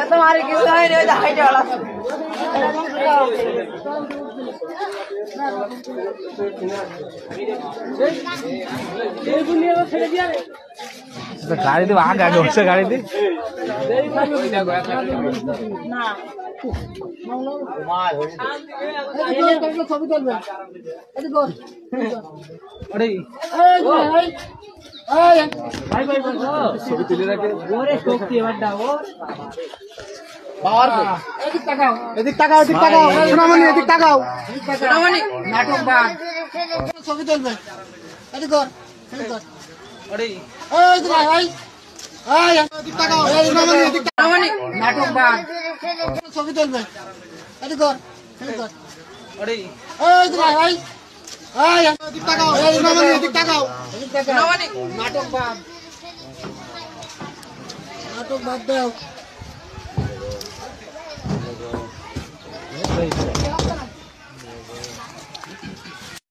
तुम्हारी किस गाड़ी तो आगे आगे उससे गाड़ी थी ছবি তুলে রাখে এদিক তাকাও এদিক তাকাও এদিক তাকাও সোনামণি এদিক তাকাও সোনামণি নাটক বাদ ছবি তুলবে এদিক কর এদিক কর আরে এই দিকে ভাই এই এদিক তাকাও এই সোনামণি এদিক সোনামণি নাটক বাদ ছবি তুলবে এদিক কর এদিক কর আরে এই দিকে ভাই এই এদিক তাকাও এই সোনামণি এদিক তাকাও এদিক তাকাও সোনামণি নাটক বাদ দাও